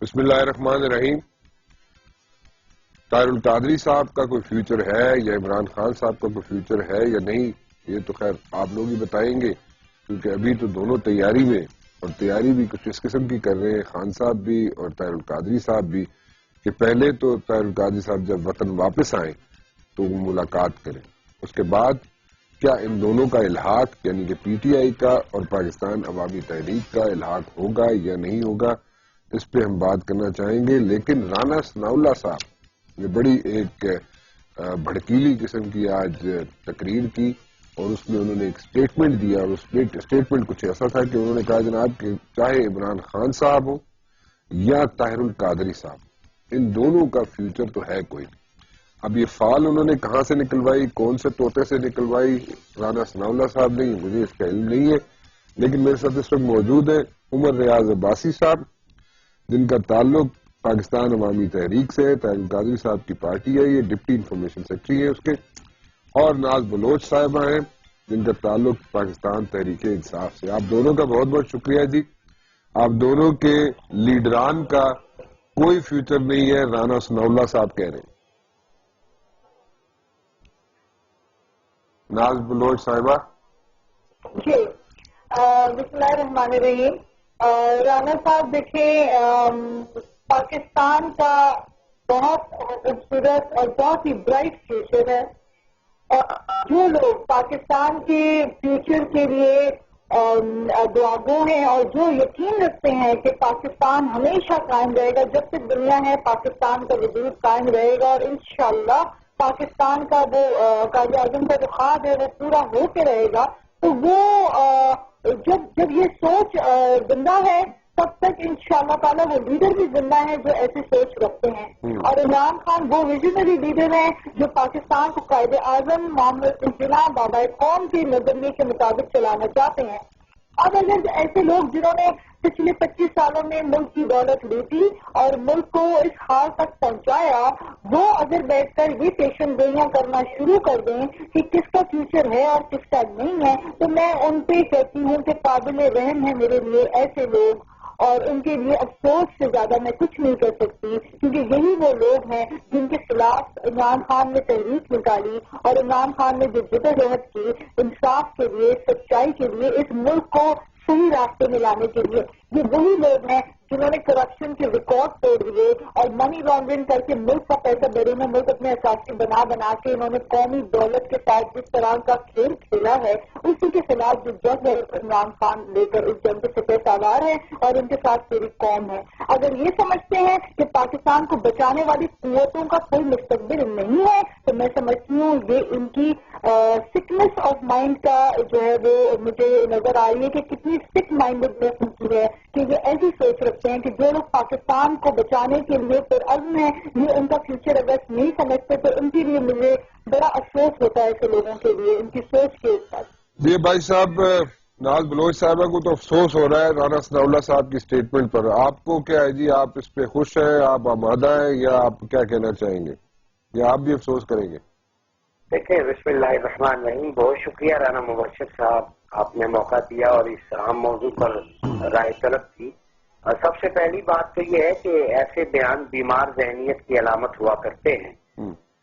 بسم اللہ الرحمن الرحیم. طاہر القادری صاحب کا کوئی فیوچر ہے یا عمران خان صاحب کا کوئی فیوچر ہے یا نہیں، یہ تو خیر آپ لوگ ہی بتائیں گے، کیونکہ ابھی تو دونوں تیاری میں، اور تیاری بھی کچھ اس قسم کی کر رہے ہیں خان صاحب بھی اور طاہر القادری صاحب بھی، کہ پہلے تو طاہر القادری صاحب جب وطن واپس آئیں تو وہ ملاقات کریں. اس کے بعد کیا ان دونوں کا الحاق یعنی کہ پی ٹی آئی کا اور پاکستان عوامی تحریک کا الحاق ہوگا یا نہیں ہوگا، اس پہ ہم بات کرنا چاہیں گے. لیکن رانا ثناء اللہ صاحب نے بڑی ایک بھڑکیلی قسم کی آج تقریر کی، اور اس میں انہوں نے ایک سٹیٹمنٹ دیا، اور اس سٹیٹمنٹ کچھ ایسا تھا کہ انہوں نے کہا جناب کہ چاہے عمران خان صاحب ہو یا طاہر القادری صاحب، ان دونوں کا فیوچر تو ہے کوئی نہیں. اب یہ فال انہوں نے کہاں سے نکلوائی، کون سے طوطے سے نکلوائی رانا ثناء اللہ صاحب نے، مجھے اس کا علم نہیں ہے. لیکن میرے ساتھ اس وقت موجود ہیں عمر ریاض عباسی صاحب، جن کا تعلق پاکستان عوامی تحریک سے ہے، طاہر القادری صاحب کی پارٹی ہے، یہ ڈپٹی انفارمیشن سیکرٹری ہے اس کے، اور ناز بلوچ صاحبہ ہیں جن کا تعلق پاکستان تحریک انصاف سے. آپ دونوں کا بہت بہت شکریہ جی. آپ دونوں کے لیڈران کا کوئی فیوچر نہیں ہے، رانا ثناء اللہ صاحب کہہ رہے ہیں. ناز بلوچ صاحبہ. جی بسم اللہ الرحمن الرحیم. رانا صاحب دیکھیں، پاکستان کا بہت خوبصورت اور بہت ہی برائٹ فیوچر ہے، اور جو لوگ پاکستان کے فیوچر کے لیے دعاگو ہیں اور جو یقین رکھتے ہیں کہ پاکستان ہمیشہ قائم رہے گا، جب تک دنیا ہے پاکستان کا وجود قائم رہے گا، اور انشاءاللہ پاکستان کا وہ قائد اعظم کا جو خواب ہے وہ پورا ہو کے رہے گا، تو وہ جب یہ سوچ زندہ ہے تب تک انشاءاللہ تعالیٰ وہ لیڈر بھی زندہ ہے جو ایسی سوچ رکھتے ہیں. اور عمران خان وہ ویژنری لیڈر ہیں جو پاکستان کو قائد اعظم محمد انقلاب بابا قوم کے نظریے کے مطابق چلانا چاہتے ہیں. اب اگر ایسے لوگ جنہوں نے پچھلے 25 سالوں میں ملک کی دولت لوٹی اور ملک کو اس حال تک پہنچایا، وہ اگر بیٹھ کر یہ پیشن گوئیاں کرنا شروع کر دیں کہ کس کا فیوچر ہے اور کس کا نہیں ہے، تو میں ان پہ کہتی ہوں کہ قابل رحم ہے میرے لیے ایسے لوگ، اور ان کے لیے افسوس سے زیادہ میں کچھ نہیں کر سکتی، کیونکہ یہی وہ لوگ ہیں جن کے خلاف عمران خان نے تحریک نکالی، اور عمران خان نے جو جدوجہد کی انصاف کے لیے، سچائی کے لیے، اس ملک کو صحیح راستے میں لانے کے لیے. یہ وہی لوگ ہیں جنہوں نے کرپشن کے ریکارڈ توڑ دیے اور منی لانڈرنگ کر کے ملک کا پیسہ بیرون ملک اپنے اثاثے بنا کے انہوں نے قومی دولت کے ساتھ جس طرح کا کھیل کھیلا ہے، اسی کے خلاف جو جنگ ہے عمران خان لے کر اس جنگ کے سپہ سالار ہے اور ان کے ساتھ پوری قوم ہے. اگر یہ سمجھتے ہیں کہ پاکستان کو بچانے والی قوتوں کا کوئی مستقبل نہیں ہے، تو میں سمجھتی ہوں یہ ان کی سکنس آف مائنڈ کا جو ہے وہ مجھے نظر آ رہی ہے کہ کتنی سک مائنڈنیس کی ہے، کہ یہ ایسی سوچ رکھتے ہیں کہ جو لوگ پاکستان کو بچانے کے لیے پرعزم ہیں، یہ ان کا فیوچر اگر نہیں سمجھتے تو ان کے لیے مجھے بڑا افسوس ہوتا ہے ایسے لوگوں کے لیے ان کی سوچ کے اوپر. جی بھائی صاحب، ناز بلوچ صاحبہ کو تو افسوس ہو رہا ہے رانا ثناء اللہ صاحب کی سٹیٹمنٹ پر. آپ کو کیا ہے جی، آپ اس پہ خوش ہیں، آپ آمادہ ہیں، یا آپ کیا کہنا چاہیں گے، یا آپ بھی افسوس کریں گے؟ دیکھیں، بسم اللہ الرحمن الرحیم. بہت شکریہ رانا مبشر صاحب، آپ نے موقع دیا اور اس اہم موضوع پر رائے طلب کی. سب سے پہلی بات تو یہ ہے کہ ایسے بیان بیمار ذہنیت کی علامت ہوا کرتے ہیں،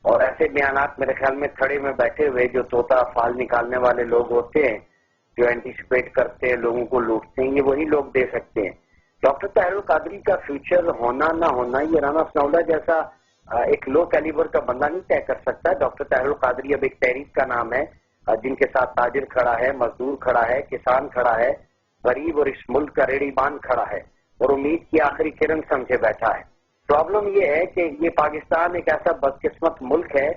اور ایسے بیانات میرے خیال میں کھڑے میں بیٹھے ہوئے جو طوطا فال نکالنے والے لوگ ہوتے ہیں، جو اینٹیسپیٹ کرتے ہیں، لوگوں کو لوٹتے ہیں، یہ وہی لوگ دے سکتے ہیں. ڈاکٹر طاہر القادری کا فیوچر ہونا نہ ہونا یہ رانا ثناء اللہ جیسا ایک لو کیلیبر کا بندہ نہیں طے کر سکتا. ڈاکٹر طاہر القادری اب ایک تحریک کا نام ہے جن کے ساتھ تاجر کھڑا ہے، مزدور کھڑا ہے، کسان کھڑا ہے، غریب اور اس ملک کا ریڑھی بان کھڑا ہے، اور امید کی آخری کرن سمجھے بیٹھا ہے. پرابلم یہ ہے کہ یہ پاکستان ایک ایسا بدقسمت ملک ہے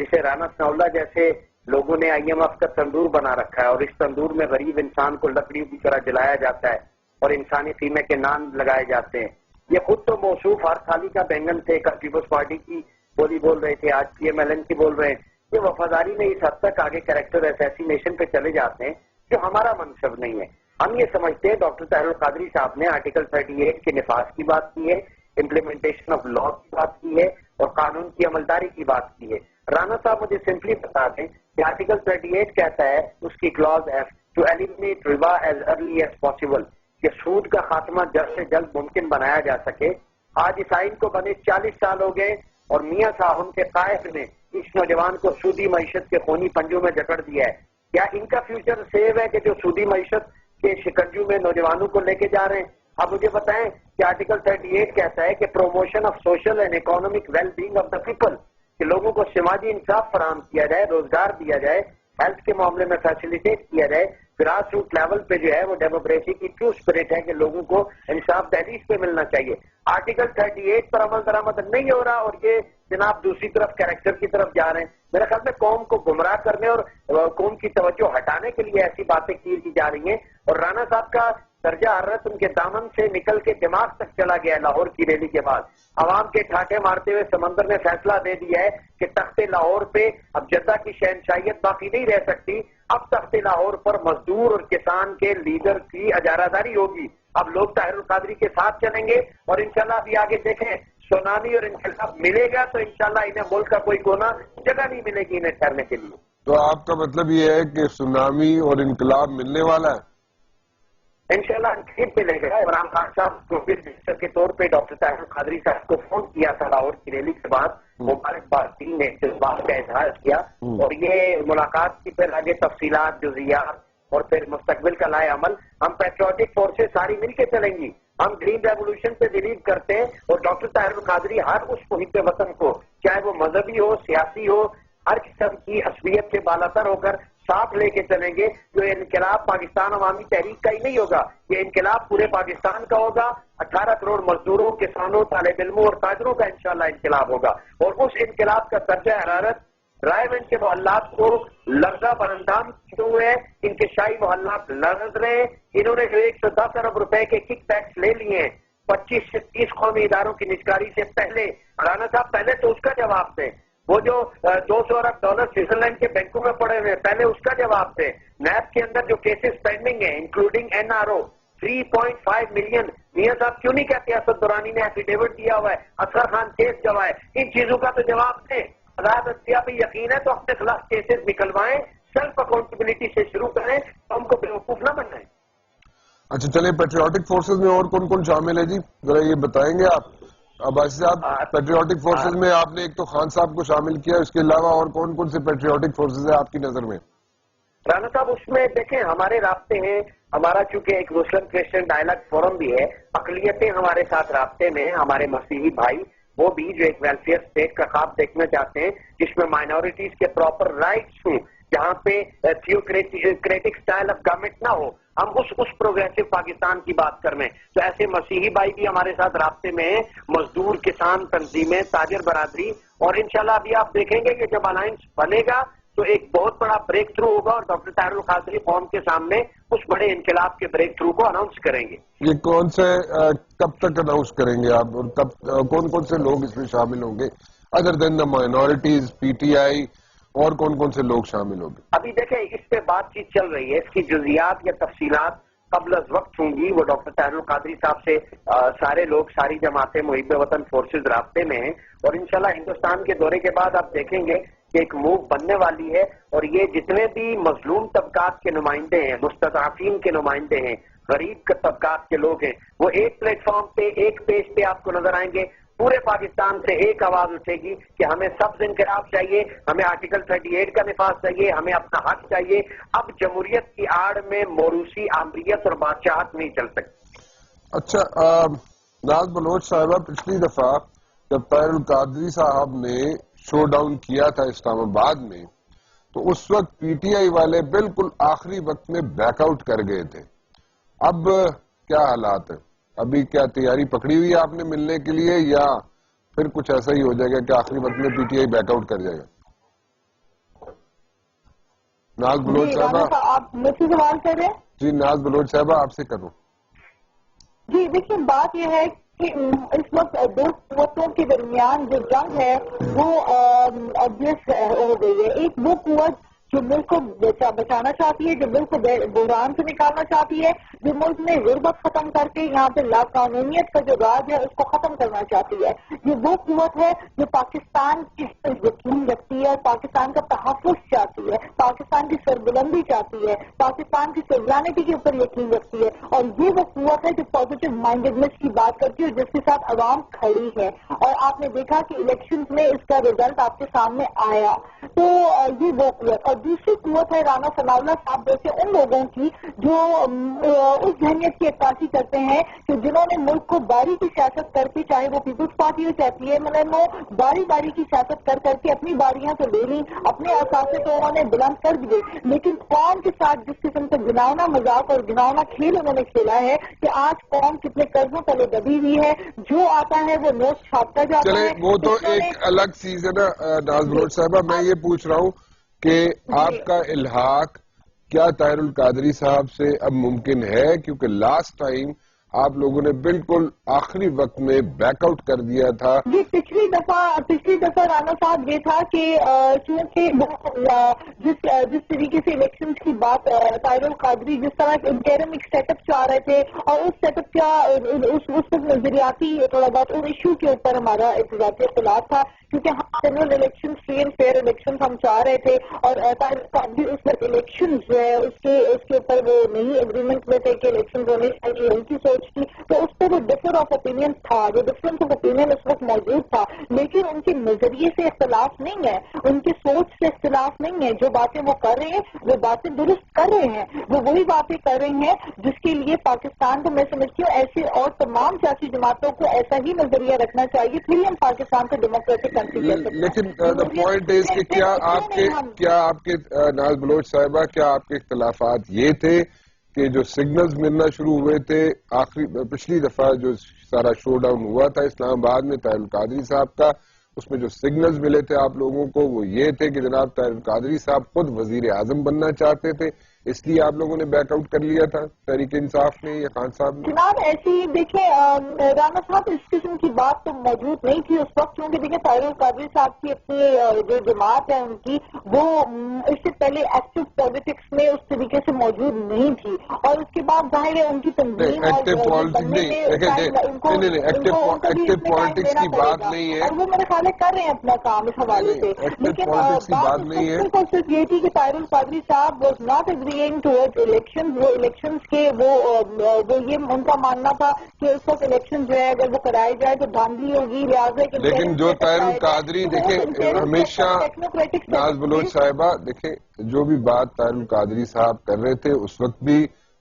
جسے رانا ثناء اللہ جیسے لوگوں نے IMF کا تندور بنا رکھا ہے، اور اس تندور میں غریب انسان کو لکڑیوں کی طرح جلایا جاتا ہے اور انسانی قیمے کے نان لگائے جاتے ہیں. یہ خود تو موصوف ہر تھالی کا بینگن تھے، کل پیپلز پارٹی کی بولی بول رہے تھے، آج PMLN کی بول رہے ہیں. یہ وفاداری میں اس حد تک آگے کریکٹر اسیسینیشن پہ چلے جاتے ہیں جو ہمارا منصب نہیں ہے. ہم یہ سمجھتے ہیں ڈاکٹر طاہر القادری صاحب نے آرٹیکل 38 کے نفاذ کی بات کی ہے، امپلیمنٹیشن آف لا کی بات کی ہے، اور قانون کی عملداری کی بات کی ہے. رانا صاحب مجھے سمپلی بتا دیں کہ آرٹیکل 38 کہتا ہے، اس کی کلاز F، ٹو ایلیمنیٹ ربا ایز ارلی ایز پاسبل، کہ سود کا خاتمہ جلد سے جلد ممکن بنایا جا سکے. آج اس آئین کو بنے 40 سال ہو گئے اور میاں صاحب ان کے قائد نے اس نوجوان کو سودی معیشت کے خونی پنجوں میں جکڑ دیا ہے. کیا ان کا فیوچر سیو ہے کہ جو سودی معیشت کے شکنجوں میں نوجوانوں کو لے کے جا رہے ہیں؟ اب مجھے بتائیں کہ آرٹیکل 38 کہتا ہے کہ promotion of social and economic well being of the people, کہ لوگوں کو سماجی انصاف فراہم کیا جائے، روزگار دیا جائے، ہیلتھ کے معاملے میں فیسیلیٹیٹ کیا جائے. گراس روٹ لیول پہ جو ہے وہ ڈیموکریسی کی ٹرو اسپرٹ ہے کہ لوگوں کو انصاف دہلیز پہ ملنا چاہیے. آرٹیکل 38 پر عمل درآمد نہیں ہو رہا اور یہ جناب دوسری طرف کیریکٹر کی طرف جا رہے ہیں. میرے خیال میں قوم کو گمراہ کرنے اور قوم کی توجہ ہٹانے کے لیے ایسی باتیں کی جا رہی ہیں. اور رانا صاحب کا درجہ حرارت ان کے دامن سے نکل کے دماغ تک چلا گیا ہے. لاہور کی ریلی کے بعد عوام کے ٹھاٹے مارتے ہوئے سمندر نے فیصلہ دے دیا ہے کہ تخت لاہور پہ اب جدہ کی شہنشاہیت باقی نہیں رہ سکتی. اب تخت لاہور پر مزدور اور کسان کے لیڈر کی اجارہ داری ہوگی. اب لوگ طاہر القادری کے ساتھ چلیں گے اور انشاءاللہ ابھی آگے دیکھیں سونامی اور انقلاب ملے گا تو انشاءاللہ انہیں ملک کا کوئی کونا جگہ نہیں ملے گی انہیں ٹھہرنے کے لیے. تو آپ کا مطلب یہ ہے کہ سونامی اور انقلاب ملنے والا ہے؟ انشاءاللہ قریب ملے گا. عمران خان صاحب پروفیسر منسٹر کے طور پہ ڈاکٹر طاہر القادری صاحب کو فون کیا تھا لاہور کی ریلی کے بعد. مبارکباد ٹیم نے اس بات کا اظہار کیا اور یہ ملاقات کی پھر آگے تفصیلات، جزئیات اور پھر مستقبل کا لائے عمل. ہم پیٹریوٹک فورسز ساری مل کے چلیں گی. ہم گرین ریولوشن پہ بلیو کرتے ہیں اور ڈاکٹر طاہر القادری ہر اس محب وطن کو، چاہے وہ مذہبی ہو، سیاسی ہو، ہر قسم کی عصبیت سے بالاتر ہو کر ساتھ لے کے چلیں گے. جو انقلاب پاکستان عوامی تحریک کا ہی نہیں ہوگا، یہ انقلاب پورے پاکستان کا ہوگا. 18 کروڑ مزدوروں، کسانوں، طالب علموں اور تاجروں کا انشاءاللہ انقلاب ہوگا. اور اس انقلاب کا درجہ حرارت رائے گنج کے محلات کو لرزہ برندام کیے ہوئے ہیں. ان کے شاہی محلات لرز رہے ہیں. انہوں نے جو 110 ارب روپے کے کک بیکس لے لیے ہیں 25 سے 30 قومی اداروں کی نجکاری سے پہلے. رانا صاحب پہلے تو اس کا جواب دیں. وہ جو 200 ارب ڈالر سوئٹزرلینڈ کے بینکوں میں پڑے ہوئے پہلے اس کا جواب دیں. نیب کے اندر جو کیسز پینڈنگ ہیں انکلوڈنگ NRO 3.5 ملین. میاں صاحب کیوں نہیں کہتے اسد درانی نے ایفیڈیوٹ دیا ہوا ہے، اصغر خان کیس گواہ ہے؟ ان چیزوں کا تو جواب دیں. آزاد عطیہ پہ یقین ہے تو اپنے خلاف کیسز نکلوائیں. سیلف اکاؤنٹیبلٹی سے شروع کریں. ہم کو بیوقوف نہ بنائیں. اچھا چلیں، پیٹریوٹک فورسز میں اور کون کون شامل ہے جی؟ ذرا یہ بتائیں گے آپ. عباسی صاحب، پیٹریوٹک فورسز میں آپ نے ایک تو خان صاحب کو شامل کیا، اس کے علاوہ اور کون کون سے پیٹریوٹک فورسز ہیں آپ کی نظر میں؟ رانا صاحب اس میں دیکھیں ہمارے رابطے ہیں. ہمارا چونکہ ایک مسلم کرسچن ڈائلاگ فورم بھی ہے، اقلیتیں ہمارے ساتھ رابطے میں ہیں. ہمارے مسیحی بھائی وہ بھی جو ایک ویلفیئر اسٹیٹ کا خواب دیکھنا چاہتے ہیں جس میں مائنورٹیز کے پراپر رائٹس ہوں، جہاں پہ تھیوکریٹک سٹائل آف گورنمنٹ نہ ہو. ہم اس پروگریسو پاکستان کی بات کر رہے ہیں. تو ایسے مسیحی بھائی بھی ہمارے ساتھ رابطے میں ہیں، مزدور، کسان تنظیمیں، تاجر برادری. اور انشاءاللہ ابھی آپ دیکھیں گے کہ جب الائنس بنے گا تو ایک بہت بڑا بریک تھرو ہوگا اور ڈاکٹر طاہر القادری قوم کے سامنے اس بڑے انقلاب کے بریک تھرو کو اناؤنس کریں گے. یہ کون سے کب تک اناؤنس کریں گے آپ، اور کب کون کون سے لوگ اس میں شامل ہوں گے ادر دین دا مائنورٹیز، PTI، اور کون کون سے لوگ شامل ہوں گے؟ ابھی دیکھیں اس پہ بات چیت چل رہی ہے. اس کی جزیات یا تفصیلات قبل از وقت ہوں گی. وہ ڈاکٹر طاہر القادری صاحب سے سارے لوگ، ساری جماعتیں، محب وطن فورسز رابطے میں ہیں. اور انشاءاللہ ہندوستان کے دورے کے بعد آپ دیکھیں گے کہ ایک موو بننے والی ہے. اور یہ جتنے بھی مظلوم طبقات کے نمائندے ہیں، مستضعفین کے نمائندے ہیں، غریب کے طبقات کے لوگ ہیں، وہ ایک پلیٹ فارم پہ، ایک پیج پہ آپ کو نظر آئیں گے. پورے پاکستان سے ایک آواز اٹھے گی کہ ہمیں سبز انقلاب چاہیے، ہمیں آرٹیکل 38 کا نفاذ چاہیے، ہمیں اپنا حق چاہیے. اب جمہوریت کی آڑ میں موروثی آمریت اور بادشاہت نہیں چل سکتی. اچھا ناز بلوچ صاحبہ، پچھلی دفعہ جب طاہر القادری صاحب نے شو ڈاؤن کیا تھا اسلام آباد میں تو اس وقت PTI والے بالکل آخری وقت میں بیک آؤٹ کر گئے تھے. اب کیا حالات ہیں؟ ابھی کیا تیاری پکڑی ہوئی ہے آپ نے ملنے کے لیے، یا پھر کچھ ایسا ہی ہو جائے گا کہ آخری وقت میں PTI بیک آؤٹ کر جائے گا؟ ناز بلوچ صاحبہ، آپ مجھ سے سوال کر رہے ہیں؟ جی ناز بلوچ صاحبہ آپ سے کروں. جی دیکھیے، بات یہ ہے کہ اس وقت دو قوتوں کے درمیان جو جنگ ہے وہ obvious ہو گئی ہے. ایک وہ قوت جو ملک کو بچانا چاہتی ہے, جو ملک کو بحران سے نکالنا چاہتی ہے, جو ملک میں غربت ختم کر کے یہاں پہ لا قانونیت کا جو راج ہے اس کو ختم کرنا چاہتی ہے. یہ وہ قوت ہے جو پاکستان کی یقین رکھتی ہے, پاکستان کا تحفظ چاہتی ہے, پاکستان کی سربلندی چاہتی ہے, پاکستان کی سوورینٹی کے اوپر یقین رکھتی ہے. اور یہ وہ قوت ہے جو پازیٹیو مائنڈیڈنیس کی بات کرتی ہے جس کے ساتھ عوام کھڑی ہے. اور آپ نے دیکھا کہ الیکشن میں اس کا رزلٹ آپ کے سامنے آیا. تو یہ وہ قوت. اور دوسری قوت ہے رانا ثناء اللہ صاحب جیسے ان لوگوں کی جو اس ذہنیت کی عکاسی کرتے ہیں کہ جنہوں نے ملک کو باری کی سیاست کر کے, چاہے وہ پیپلز پارٹی ہو چاہے پی ایم ایل این ہو, باری باری کی سیاست کر کر کے اپنی باریاں تو لے لیں, اپنے اثاثے تو انہوں نے بلند کر دیے, لیکن قوم کے ساتھ جس قسم کا گناونا مذاق اور گناونا کھیل انہوں نے کھیلا ہے کہ آج قوم کتنے قرضوں تلے دبی ہوئی ہے. جو آتا ہے وہ نوٹ چھاپتا جاتا ہے. چلے وہ تو ایک الگ چیز ہے نا ناز بلوچ صاحبہ. میں یہ پوچھ رہا ہوں کہ آپ کا الحاق کیا طاہر القادری صاحب سے اب ممکن ہے, کیونکہ لاسٹ ٹائم آپ لوگوں نے بالکل آخری وقت میں بیک آؤٹ کر دیا تھا. جی پچھلی دفعہ رانا صاحب یہ تھا کہ چونکہ جس طریقے سے الیکشن کی بات طاہر القادری جس طرح انٹرم ایک سیٹ اپ چاہ رہے تھے اور اس سیٹ اپ کا اس وقت نظریاتی تھوڑا بہت ان ایشو کے اوپر ہمارا ایک ذاتی اختلاف تھا, کیونکہ ہم general election free and fair election ہم چاہ رہے تھے اور طاہر القادری اس وقت الیکشن جو ہے اس کے اوپر وہ نہیں اگریمنٹ میں تھے کہ الیکشن ہونے چاہیے, ان کی سوچ تھی. تو اس پہ وہ ڈفر آف اوپینین تھا, جو ڈفرنس آف اوپینین اس وقت موجود تھا, لیکن ان کے نظریے سے اختلاف نہیں ہے, ان کی سوچ سے اختلاف نہیں ہے. جو باتیں وہ کر رہے ہیں وہ باتیں درست کر رہے ہیں, وہ وہی باتیں کر رہے ہیں جس کے لیے پاکستان کو میں سمجھتی ہوں ایسے اور تمام سیاسی جماعتوں کو ایسا ہی نظریہ رکھنا چاہیے, پھر ہم پاکستان کو ڈیموکریٹک کنٹری کر سکتے ہیں. لیکن دا پوائنٹ از کہ کیا آپ کے ناز بلوچ صاحبہ کیا آپ کے اختلافات یہ تھے کہ جو سگنلز ملنا شروع ہوئے تھے پچھلی دفعہ جو سارا شو ڈاؤن ہوا تھا اسلام آباد میں طاہر القادری صاحب کا, اس میں جو سگنلز ملے تھے آپ لوگوں کو وہ یہ تھے کہ جناب طاہر القادری صاحب خود وزیر اعظم بننا چاہتے تھے, اس لیے آپ لوگوں نے بیک آؤٹ کر لیا تھا تحریک انصاف نے یا خان صاحب نے؟ جناب ایسی دیکھیں رانا صاحب اس قسم کی بات تو موجود نہیں تھی اس وقت, کیونکہ دیکھیں طاہر القادری صاحب کی اپنی جو جماعت ہے ان کی وہ اس سے پہلے ایکٹیو پالیٹکس میں اس طریقے سے موجود نہیں تھی, اور اس کے بعد ظاہر ہے ان کی تنظیم ایکٹیو پالیٹکس کی بات نہیں ہے, اور وہ میرے خیال کر رہے ہیں اپنا کام اس حوالے سے. لیکن بات صرف یہ تھی کہ طاہر القادری صاحب واز ناٹ ٹوورڈ الیکشن. وہ الیکشن کے وہ یہ ان کا ماننا تھا کہ اس وقت الیکشن جو ہے اگر وہ کرائے جائے تو دھاندلی ہوگی, لہٰذا. لیکن جو طاہر القادری دیکھیں ہمیشہ ناز بلوچ صاحبہ دیکھیں جو بھی بات طاہر القادری صاحب کر رہے تھے اس وقت بھی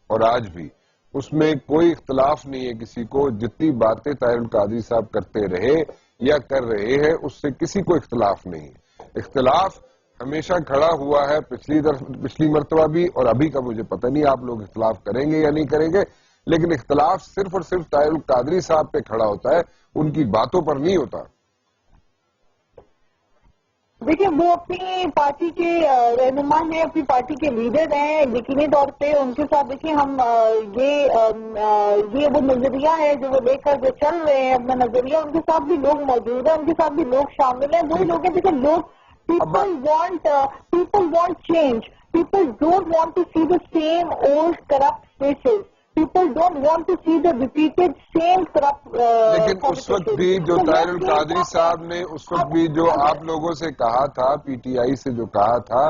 اور آج بھی اس میں کوئی اختلاف نہیں ہے کسی کو. جتنی باتیں طاہر القادری صاحب کرتے رہے یا کر رہے ہیں اس سے کسی کو اختلاف نہیں ہے. اختلاف ہمیشہ کھڑا ہوا ہے پچھلی مرتبہ بھی, اور ابھی کا مجھے پتہ نہیں آپ لوگ اختلاف کریں گے یا نہیں کریں گے, لیکن اختلاف صرف اور صرف طاہر القادری صاحب پہ کھڑا ہوتا ہے, ان کی باتوں پر نہیں ہوتا. دیکھیں وہ اپنی پارٹی کے رہنما ہیں, اپنی پارٹی کے لیڈر ہیں, یقینی طور پہ ان کے ساتھ دیکھیں ہم یہ وہ نظریہ ہے جو وہ لے کر جو چل رہے ہیں اپنا نظریہ, ان کے ساتھ بھی لوگ موجود ہیں, ان کے ساتھ بھی لوگ شامل ہیں. وہی لوگ ہیں دیکھیں لوگ people want change. People don't want to see the same old corrupt faces. People don't want to see the repeated same corrupt لیکن اس وقت بھی جو طاہر القادری صاحب نے اس وقت بھی جو آپ لوگوں سے کہا تھا, پی ٹی آئی سے جو کہا تھا,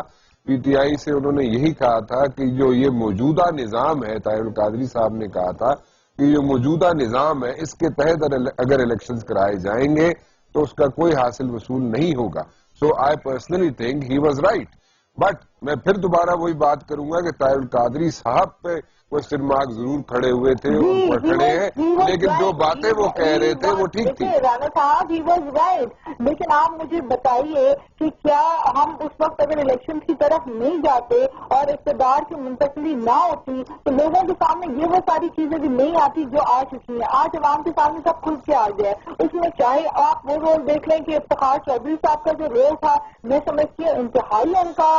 پی ٹی آئی سے انہوں نے یہی کہا تھا کہ جو یہ موجودہ نظام ہے, طاہر القادری صاحب نے کہا تھا کہ جو موجودہ نظام ہے اس کے تحت اگر الیکشنز کرائے جائیں گے تو اس کا کوئی حاصل وصول نہیں ہوگا. So I personally think he was right. But میں پھر دوبارہ وہی بات کروں گا کہ طاہر القادری صاحب پہ کوشچن مارک ضرور کھڑے ہوئے تھے اور کھڑے ہیں, لیکن جو باتیں وہ کہہ رہے تھے وہ ٹھیک تھی. رانا صاحب ہی واز رائٹ, لیکن آپ مجھے بتائیے کہ کیا ہم اس وقت اگر الیکشن کی طرف نہیں جاتے اور اقتدار کی منتقلی نہ ہوتی تو لوگوں کے سامنے یہ وہ ساری چیزیں بھی نہیں آتی جو آ چکی ہیں. آج عوام کے سامنے سب کھل کے آ گیا ہے. اس میں چاہے آپ وہ رول دیکھ لیں کہ افتخار چودھری صاحب کا جو رول تھا, میں سمجھتی ہوں انتہائی ان کا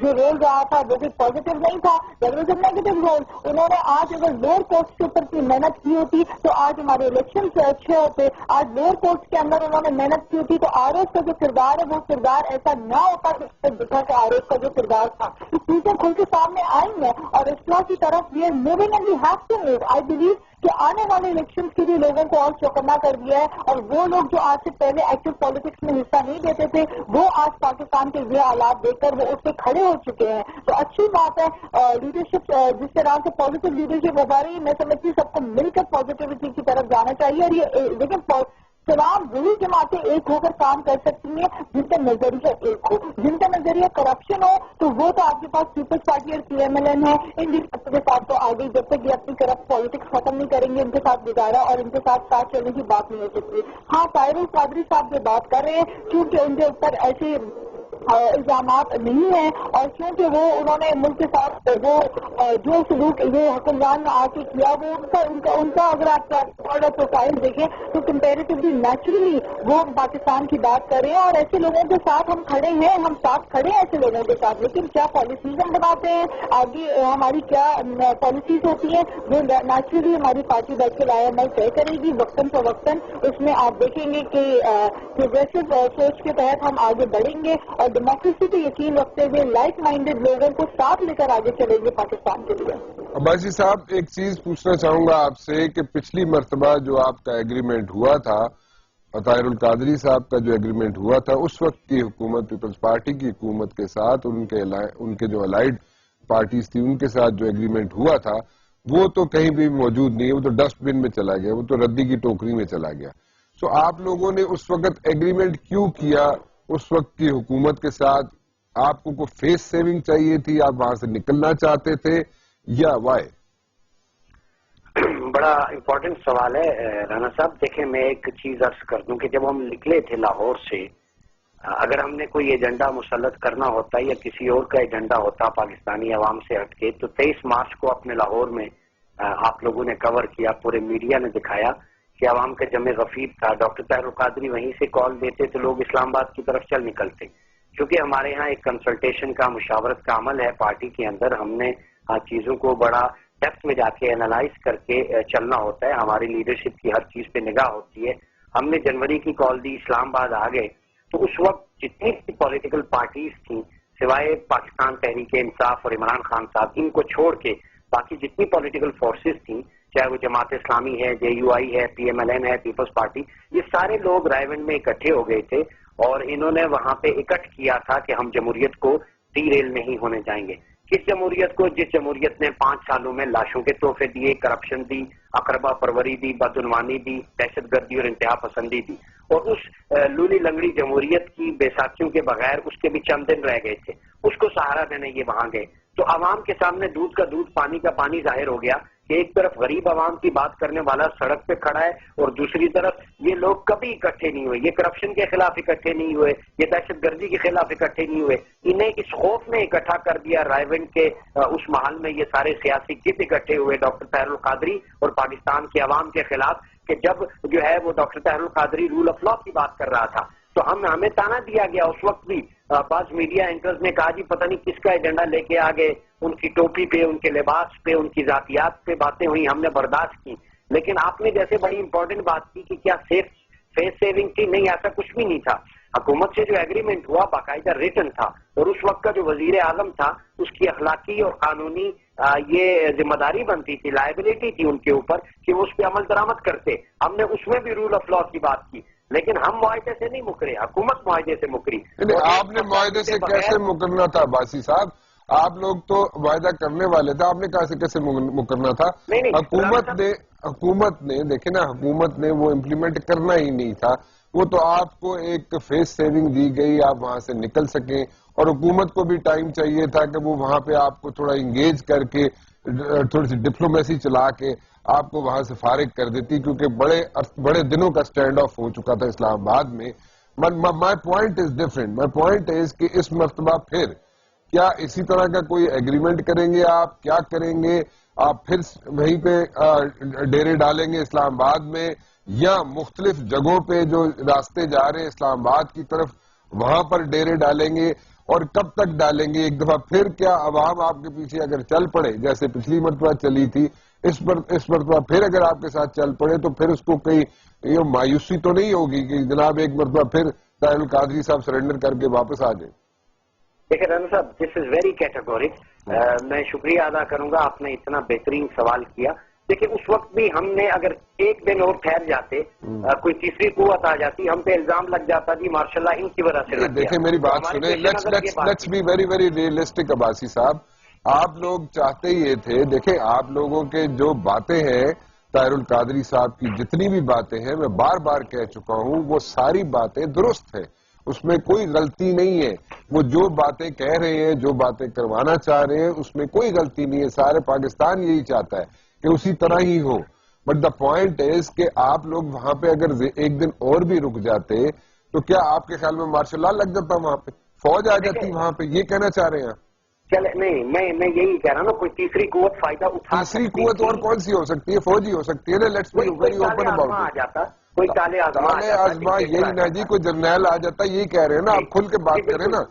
جو رول رہا تھا وہ بھی پازیٹیو نہیں تھا, نیگیٹو انہوں نے آج اگر لوور کورٹس کے اوپر کی محنت کی ہوتی تو آج ہمارے الیکشن سے اچھے ہوتے. آج لوور کورٹس کے اندر انہوں نے محنت کی ہوتی تو آر ایس کا جو کردار ہے وہ کردار ایسا نہ ہوتا جس سے دکھا کہ آر ایس کا جو کردار تھا. چیزیں کھل کے سامنے آئی ہیں اور اصلاح کی طرف we are moving and we have to move. I believe کہ آنے والے الیکشن کے لیے لوگوں کو اور چوکنا کر دیا ہے, اور وہ لوگ جو آج سے پہلے ایکٹیو پالیٹکس میں حصہ نہیں دیتے تھے وہ آج پاکستان کے یہ حالات دیکھ کر وہ اس پہ کھڑے ہو چکے ہیں. تو اچھی بات ہے لیڈرشپ جس طرح سے پازیٹیو لیڈرشپ ہو پا رہی ہے. میں سمجھتی ہوں سب کو مل کر پازیٹیوٹی کی طرف جانا چاہیے. اور یہ لیکن تمام وہی جماعتیں ایک ہو کر کام کر سکتی ہیں جن کا نظریہ ایک ہو. جن کا نظریہ کرپشن ہو تو وہ تو آپ کے پاس پیپلز پارٹی اور پی ایم ایل این ہے. ان کے ساتھ تو آگے جب تک یہ اپنی کرپٹ پالیٹکس ختم نہیں کریں گے ان کے ساتھ گزارا اور ان کے ساتھ چلنے کی بات نہیں ہو سکتی. ہاں طاہر القادری صاحب جو بات کر رہے ہیں کیونکہ ان کے اوپر ایسے الزامات نہیں ہیں اور کیونکہ وہ انہوں نے ملک کے ساتھ وہ جو سلوک یہ حکمران نے آ کے کیا وہ ان کا اگر آپ پروفائل دیکھیں تو کمپیریٹیولی نیچرلی وہ پاکستان کی بات کر رہے ہیں اور ایسے لوگوں کے ساتھ ہم کھڑے ہیں. ہم ساتھ کھڑے ہیں ایسے لوگوں کے ساتھ. لیکن کیا پالیسیز ہم بناتے ہیں آگے ہماری کیا پالیسیز ہوتی ہیں وہ نیچرلی ہماری پارٹی بیٹھ کے رائے عمل طے کرے گی وقتاً فوقتاً. اس میں آپ دیکھیں گے کہ پروگریسو سوچ کے تحت ہم آگے بڑھیں گے اور ڈیموکریسی پہ یقین رکھتے ہوئے لائک مائنڈیڈ لوگوں کو ساتھ لے کر آگے چلیں گے پاکستان کے لیے. عباسی صاحب ایک چیز پوچھنا چاہوں گا آپ سے کہ پچھلی مرتبہ جو آپ کا ایگریمنٹ ہوا تھا طاہر القادری صاحب کا جو ایگریمنٹ ہوا تھا اس وقت کی حکومت پیپلز پارٹی کی حکومت کے ساتھ ان کے جو الائیڈ پارٹیز تھی ان کے ساتھ جو ایگریمنٹ ہوا تھا وہ تو کہیں بھی موجود نہیں ہے. وہ تو ڈسٹ بن میں چلا گیا, وہ تو ردی کی ٹوکری میں چلا گیا. سو آپ لوگوں نے اس وقت ایگریمنٹ کیوں کیا اس وقت کی حکومت کے ساتھ؟ آپ کو کوئی فیس سیونگ چاہیے تھی, آپ وہاں سے نکلنا چاہتے تھے یا وائی؟ بڑا امپورٹنٹ سوال ہے رانا صاحب. دیکھیں میں ایک چیز عرض کر دوں کہ جب ہم نکلے تھے لاہور سے اگر ہم نے کوئی ایجنڈا مسلط کرنا ہوتا یا کسی اور کا ایجنڈا ہوتا پاکستانی عوام سے ہٹ کے تو 23 مارچ کو اپنے لاہور میں آپ لوگوں نے کور کیا, پورے میڈیا نے دکھایا کہ عوام کا جمع غفیر تھا. ڈاکٹر طاہر القادری وہیں سے کال دیتے تو لوگ اسلام آباد کی طرف چل نکلتے. کیونکہ ہمارے ہاں ایک کنسلٹیشن کا مشاورت کا عمل ہے پارٹی کے اندر, ہم نے چیزوں کو بڑا ڈیپتھ میں جا کے اینالائز کر کے چلنا ہوتا ہے. ہماری لیڈرشپ کی ہر چیز پہ نگاہ ہوتی ہے. ہم نے جنوری کی کال دی, اسلام آباد آ گئے تو اس وقت جتنی بھی پولیٹیکل پارٹیز تھیں سوائے پاکستان تحریک انصاف اور عمران خان صاحب ان کو چھوڑ کے باقی جتنی پولیٹیکل فورسز تھیں چاہے وہ جماعت اسلامی ہے, جے یو آئی ہے, پی ایم ایل این ہے, پیپلز پارٹی, یہ سارے لوگ رائے ونڈ میں اکٹھے ہو گئے تھے اور انہوں نے وہاں پہ اکٹھ کیا تھا کہ ہم جمہوریت کو ڈی ریل نہیں ہونے جائیں گے. کس جمہوریت کو؟ جس جمہوریت نے 5 سالوں میں لاشوں کے تحفے دیے, کرپشن دی, اقربا پروری دی, بدعنوانی دی, دہشت گردی اور انتہا پسندی دی. اور اس لولی لنگڑی جمہوریت کی بیساکھیوں کے بغیر اس کے بھی چند دن رہ گئے تھے, اس کو سہارا دینے یہ وہاں گئے. تو عوام کے سامنے دودھ کا دودھ پانی کا پانی ظاہر ہو گیا کہ ایک طرف غریب عوام کی بات کرنے والا سڑک پہ کھڑا ہے اور دوسری طرف یہ لوگ کبھی اکٹھے نہیں ہوئے, یہ کرپشن کے خلاف اکٹھے نہیں ہوئے, یہ دہشت گردی کے خلاف اکٹھے نہیں ہوئے. انہیں اس خوف نے اکٹھا کر دیا رائے ونڈ کے اس محل میں یہ سارے سیاسی کت اکٹھے ہوئے ڈاکٹر طاہر القادری اور پاکستان کے عوام کے خلاف کہ جب جو ہے وہ doctor Tahir al-Qadri rule of law کی بات کر رہا تھا تو ہمیں تانا دیا گیا. اس وقت بھی بعض میڈیا اینکرز نے کہا جی پتہ نہیں کس کا ایجنڈا لے کے آگے, ان کی ٹوپی پہ, ان کے لباس پہ, ان کی ذاتیات پہ باتیں ہوئی, ہم نے برداشت کی. لیکن آپ نے جیسے بڑی امپورٹنٹ بات کی کہ کیا فیس سیونگ تھی, نہیں ایسا کچھ بھی نہیں تھا. حکومت سے جو ایگریمنٹ ہوا باقاعدہ ریٹن تھا اور اس وقت کا جو وزیر اعظم تھا اس کی اخلاقی اور قانونی یہ ذمہ داری بنتی تھی, لائبلٹی تھی ان کے اوپر کہ وہ اس پہ عمل درآمد کرتے. ہم نے اس میں بھی رول آف لا کی بات کی لیکن ہم معاہدے سے نہیں مکرے, حکومت معاہدے سے مکری. آپ نے معاہدے سے کیسے مکرنا تھا باسی صاحب؟ آپ لوگ تو معاہدہ کرنے والے تھے, آپ نے کہا سے کیسے مکرنا تھا؟ حکومت نے دیکھیں نا, حکومت نے وہ امپلیمنٹ کرنا ہی نہیں تھا. وہ تو آپ کو ایک فیس سیونگ دی گئی, آپ وہاں سے نکل سکیں, اور حکومت کو بھی ٹائم چاہیے تھا کہ وہ وہاں پہ آپ کو تھوڑا انگیج کر کے تھوڑی سی ڈپلومیسی چلا کے آپ کو وہاں سے فارغ کر دیتی, کیونکہ بڑے دنوں کا سٹینڈ آف ہو چکا تھا اسلام آباد میں. My point is different. My point is کہ اس مرتبہ پھر کیا اسی طرح کا کوئی ایگریمنٹ کریں گے آپ؟ کیا کریں گے آپ؟ پھر وہیں پہ ڈیرے ڈالیں گے اسلام آباد میں, یا مختلف جگہوں پہ جو راستے جا رہے ہیں اسلام آباد کی طرف وہاں پر ڈیرے ڈالیں گے؟ اور کب تک ڈالیں گے ایک دفعہ پھر؟ کیا عوام آپ کے پیچھے اگر چل پڑے جیسے پچھلی مرتبہ چلی تھی، اس مرتبہ پھر اگر آپ کے ساتھ چل پڑے تو پھر اس کو کئی یہ مایوسی تو نہیں ہوگی کہ جناب ایک مرتبہ پھر طاہر القادری صاحب سرنڈر کر کے واپس آ جائیں؟ دیکھیں رانا صاحب، دس از ویری کیٹیگورک. میں شکریہ ادا کروں گا، آپ نے اتنا بہترین سوال کیا. دیکھیں اس وقت بھی ہم نے اگر ایک دن اور ٹھہر جاتے، کوئی تیسری قوت آ جاتی، ہم پہ الزام لگ جاتا جی ماشاء اللہ ان کی وجہ سے لگ گیا. دیکھیں میری بات سنیں، let's be very very realistic Abbasi صاحب. آپ لوگ چاہتے یہ تھے، دیکھیں آپ لوگوں کے جو باتیں ہیں طاہر القادری صاحب کی جتنی بھی باتیں ہیں میں بار بار کہہ چکا ہوں وہ ساری باتیں درست ہیں، اس میں کوئی غلطی نہیں ہے. وہ جو باتیں کہہ رہے ہیں، جو باتیں کروانا چاہ رہے ہیں اس میں کوئی غلطی نہیں ہے. سارے پاکستان یہی چاہتا ہے کہ اسی طرح ہی ہو. بٹ دا پوائنٹ از کہ آپ لوگ وہاں پہ اگر ایک دن اور بھی رک جاتے تو کیا آپ کے خیال میں مارشل لا لگ جاتا وہاں پہ، فوج آ جاتی وہاں پہ؟ یہ کہنا چاہ رہے ہیں؟ چلے نہیں، میں یہی کہہ رہا ہوں نا، کوئی تیسری قوت فائدہ اٹھا تیسری قوت اور کون سی ہو سکتی ہے؟ فوج ہی ہو سکتی ہے نا. Let's be very open about آ جاتا، کوئی کالے آزما یہی نا جی، کوئی جرنیل آ جاتا، یہی کہہ رہے ہیں نا. آپ کھل کے بات کریں نا،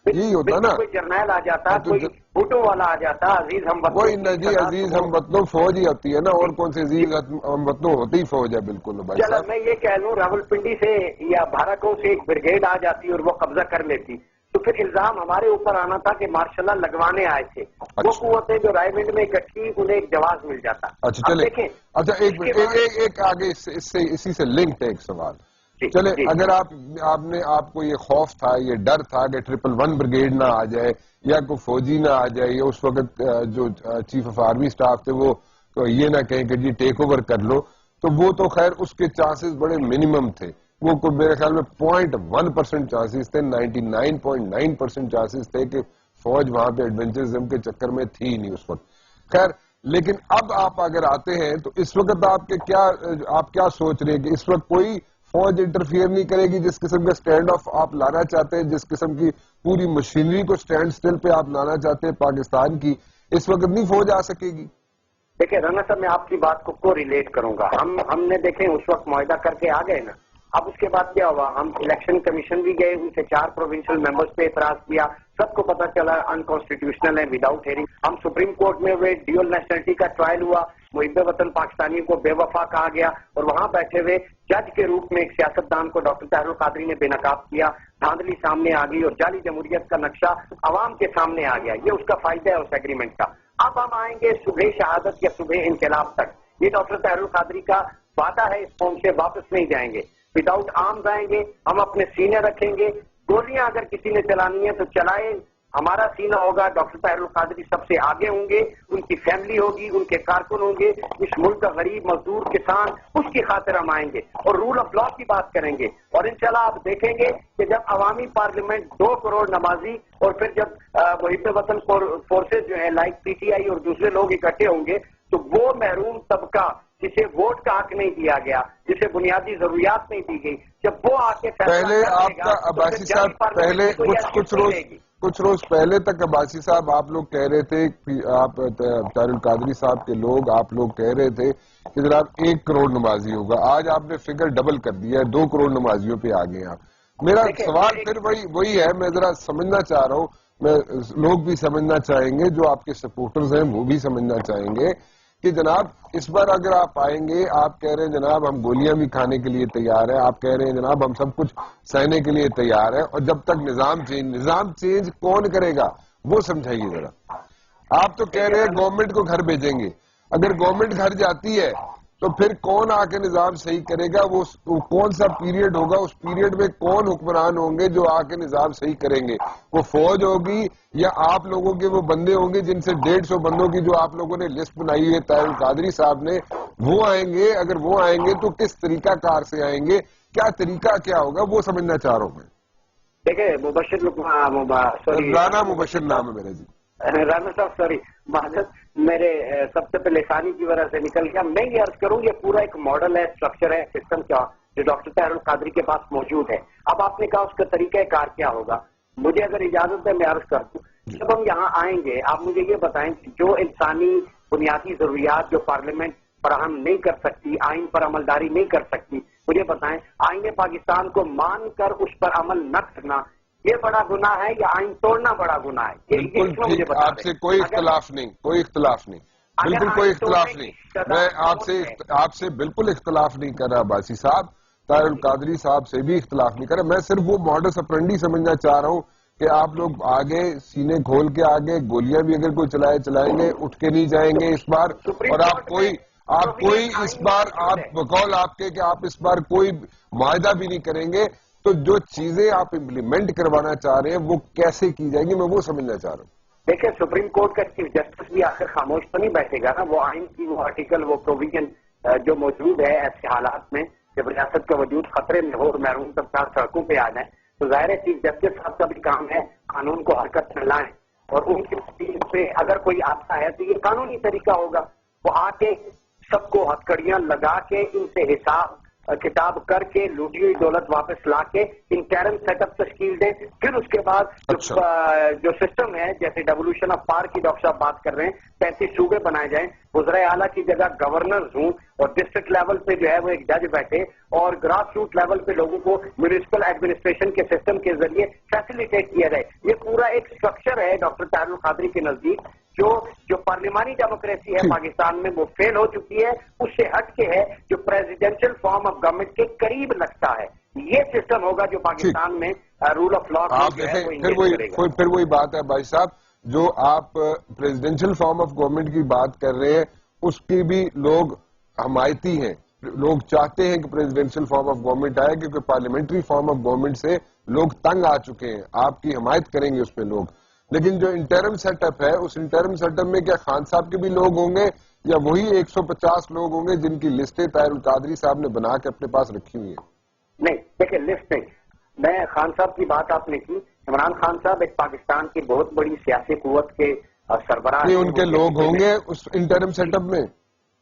یہی ہوتا نا. کوئی جرنیل آ جاتا، کوئی بھوٹو والا آ جاتا، عزیز ہم وہی نا جی، عزیز ہم وطنوں فوج ہی ہوتی ہے نا، اور کون سی عزیز ہم وطنوں ہوتی ہی فوج ہے. بالکل بھائی چلو صاحب، میں یہ کہہ لوں راولپنڈی سے یا بھارکوں سے ایک بریگیڈ آ جاتی اور وہ قبضہ کر لیتی تو پھر الزام ہمارے اوپر آنا تھا کہ مارشل اللہ لگوانے آئے تھے. وہ قوتیں جو رائے ونڈ میں اکٹھی، انہیں ایک جواز مل جاتا. اچھا چلے، اچھا ایک آگے اسی سے لنکڈ ایک سوال. چلے اگر آپ کو یہ خوف تھا، یہ ڈر تھا کہ 111 بریگیڈ نہ آ جائے یا کوئی فوجی نہ آ جائے، یا اس وقت جو چیف آف آرمی سٹاف تھے وہ یہ نہ کہیں کہ جی ٹیک اوور کر لو، تو وہ تو خیر اس کے چانسز بڑے منیمم تھے. وہ میرے خیال میں 0.1% چانسز تھے، 99.9% چانسز تھے کہ فوج وہاں پہ ایڈونچرزم کے چکر میں تھی نہیں اس وقت. خیر لیکن اب آپ اگر آتے ہیں تو اس وقت آپ کیا سوچ رہے ہیں کہ اس وقت کوئی فوج انٹرفیئر نہیں کرے گی؟ جس قسم کا سٹینڈ آف آپ لانا چاہتے ہیں، جس قسم کی پوری مشینری کو سٹینڈ سٹل پہ آپ لانا چاہتے ہیں پاکستان کی، اس وقت نہیں فوج آ سکے گی؟ دیکھیں رانا صاحب، میں آپ کی بات کو ریلیٹ کروں گا. ہم نے دیکھیں اس وقت معاہدہ کر کے آ گئے نا. اب اس کے بعد کیا ہوا؟ ہم الیکشن کمیشن بھی گئے، ان سے 4 پروونشل ممبرز پہ اعتراض کیا، سب کو پتا چلا انکانسٹیٹیوشنل ہے وداؤٹ ہیئرنگ. ہم سپریم کورٹ میں ہوئے، ڈیول نیشنلٹی کا ٹرائل ہوا، محب وطن پاکستانیوں کو بے وفا کہا گیا، اور وہاں بیٹھے ہوئے جج کے روپ میں ایک سیاستدان کو ڈاکٹر طاہر القادری نے بے نقاب کیا. دھاندلی سامنے آ گئی اور جعلی جمہوریت کا نقشہ عوام کے سامنے آ گیا. یہ اس کا فائدہ ہے اس ایگریمنٹ کا. اب ہم آئیں گے صبح شہادت یا صبح انقلاب تک. یہ ڈاکٹر طاہر القادری کا وعدہ ہے، اس قوم سے واپس نہیں جائیں گے. وداؤٹ آرمز آئیں گے، ہم اپنے سینے رکھیں گے. گولیاں اگر کسی نے چلانی ہے تو چلائے، ہمارا سینہ ہوگا. ڈاکٹر طاہر القادری سب سے آگے ہوں گے، ان کی فیملی ہوگی، ان کے کارکن ہوں گے. اس ملک کا غریب مزدور کسان، اس کی خاطر ہم آئیں گے اور رول آف لا کی بات کریں گے. اور انشاءاللہ آپ دیکھیں گے کہ جب عوامی پارلیمنٹ 2 کروڑ نمازی اور پھر جب محب وطن فورسز جو ہیں لائک پی ٹی آئی اور دوسرے لوگ اکٹھے ہوں گے تو وہ محروم طبقہ جسے ووٹ کا حق نہیں دیا گیا، جسے بنیادی ضروریات نہیں دی گئی، جب وہ آ کے پہلے آپ کا عباسی صاحب پہلے کچھ روز پہلے تک عباسی صاحب آپ لوگ کہہ رہے تھے، آپ طاہر القادری صاحب کے لوگ آپ لوگ کہہ رہے تھے کہ جناب 1 کروڑ نمازی ہوگا. آج آپ نے فگر ڈبل کر دیا ہے، 2 کروڑ نمازیوں پہ آ گئے آپ. میرا سوال پھر وہی ہے، میں ذرا سمجھنا چاہ رہا ہوں، میں لوگ بھی سمجھنا چاہیں گے، جو آپ کے سپورٹرز ہیں وہ بھی سمجھنا چاہیں گے کہ جناب اس بار اگر آپ آئیں گے، آپ کہہ رہے ہیں جناب ہم گولیاں بھی کھانے کے لیے تیار ہیں، آپ کہہ رہے ہیں جناب ہم سب کچھ سہنے کے لیے تیار ہیں، اور جب تک نظام چینج کون کرے گا وہ سمجھائیے ذرا. آپ تو کہہ رہے ہیں گورنمنٹ کو گھر بھیجیں گے. اگر گورنمنٹ گھر جاتی ہے تو پھر کون آ کے نظام صحیح کرے گا؟ وہ کون سا پیریڈ ہوگا؟ اس پیریڈ میں کون حکمران ہوں گے جو آ کے نظام صحیح کریں گے؟ وہ فوج ہوگی یا آپ لوگوں کے وہ بندے ہوں گے جن سے 150 بندوں کی جو آپ لوگوں نے لسٹ بنائی ہے طاہر القادری صاحب نے، وہ آئیں گے؟ اگر وہ آئیں گے تو کس طریقہ کار سے آئیں گے؟ کیا طریقہ کیا ہوگا وہ سمجھنا چاہ رہا ہوں میں. دیکھیں رانا مبشر نام ہے میرا جی. رانا صاحب سوری معذرت، میرے سب سے پہلے لسانی کی وجہ سے نکل گیا. میں یہ عرض کروں، یہ پورا ایک ماڈل ہے، اسٹرکچر ہے سسٹم کا جو ڈاکٹر طاہر القادری کے پاس موجود ہے. اب آپ نے کہا اس کا طریقہ کار کیا ہوگا، مجھے اگر اجازت ہے میں عرض کر دوں. جب ہم یہاں آئیں گے آپ مجھے یہ بتائیں کہ جو انسانی بنیادی ضروریات جو پارلیمنٹ فراہم نہیں کر سکتی، آئین پر عملداری نہیں کر سکتی، مجھے بتائیں آئین پاکستان کو مان کر اس پر عمل نہ کرنا یہ بڑا گناہ ہے یا آئین توڑنا بڑا گناہ ہے؟ بالکل ٹھیک، آپ سے کوئی اختلاف نہیں، کوئی اختلاف نہیں، بالکل کوئی اختلاف نہیں. میں آپ سے بالکل اختلاف نہیں کر رہا عباسی صاحب، طاہر القادری صاحب سے بھی اختلاف نہیں کر رہا. میں صرف وہ ماڈس اپرنڈی سمجھنا چاہ رہا ہوں کہ آپ لوگ آگے سینے کھول کے آگے گولیاں بھی اگر کوئی چلائیں گے اٹھ کے نہیں جائیں گے اس بار. اور آپ کوئی اس بار آپ بقول آپ کے کہ آپ اس بار کوئی معاہدہ بھی نہیں کریں گے. تو جو چیزیں آپ امپلیمنٹ کروانا چاہ رہے ہیں وہ کیسے کی جائیں گی، میں وہ سمجھنا چاہ رہا ہوں. دیکھیں سپریم کورٹ کا چیف جسٹس بھی آخر خاموش تو نہیں بیٹھے گا نا. وہ آئین کی وہ آرٹیکل وہ پروویژن جو موجود ہے ایسے حالات میں جب ریاست کا وجود خطرے میں ہو اور محروم طبقات سڑکوں پہ آ جائیں تو ظاہر ہے چیف جسٹس صاحب کا بھی کام ہے قانون کو حرکت میں لائیں. اور ان کی ٹیم سے اگر کوئی آتا ہے تو یہ قانونی طریقہ ہوگا. وہ آ کے سب کو ہتھکڑیاں لگا کے ان سے حساب کتاب کر کے لوٹی ہوئی دولت واپس لا کے انٹرم سیٹ اپ تشکیل دیں. پھر اس کے بعد جو سسٹم ہے جیسے ڈیولوشن آف پاور کی ڈاکٹر صاحب بات کر رہے ہیں 35 صوبے بنائے جائیں، وزرائے اعلیٰ کی جگہ گورنرز ہوں اور ڈسٹرکٹ لیول پہ جو ہے وہ ایک جج بیٹھے اور گراس روٹ لیول پہ لوگوں کو میونسپل ایڈمنسٹریشن کے سسٹم کے ذریعے فیسیلیٹیٹ کیا جائے. یہ پورا ایک اسٹرکچر ہے ڈاکٹر طاہر القادری کے نزدیک جو پارلیمانی ڈیموکریسی ہے پاکستان میں وہ فیل ہو چکی ہے. اس سے ہٹ کے ہے جو پریزیڈینشل فارم آف گورنمنٹ کے قریب لگتا ہے. یہ سسٹم ہوگا جو پاکستان میں رول آف لا پھر وہی بات ہے بھائی صاحب، جو آپ پریزیڈینشل فارم آف گورنمنٹ کی بات کر رہے ہیں اس کی بھی لوگ حمایتی ہیں. لوگ چاہتے ہیں کہ پریزیڈینشل فارم آف گورنمنٹ آئے کیونکہ پارلیمنٹری فارم آف گورنمنٹ سے لوگ تنگ آ چکے ہیں. آپ کی حمایت کریں گے اس پہ لوگ. لیکن جو انٹرم سیٹ اپ ہے اس انٹرم سیٹ اپ میں کیا خان صاحب کے بھی لوگ ہوں گے یا وہی 150 لوگ ہوں گے جن کی لسٹیں طاہر القادری صاحب نے بنا کے اپنے پاس رکھی ہوئی ہیں؟ نہیں دیکھیں لسٹ نہیں. میں خان صاحب کی بات آپ نے کی. عمران خان صاحب ایک پاکستان کی بہت بڑی سیاسی قوت کے سربراہ ان کے لوگ ہوں گے اس انٹرم سیٹ اپ میں.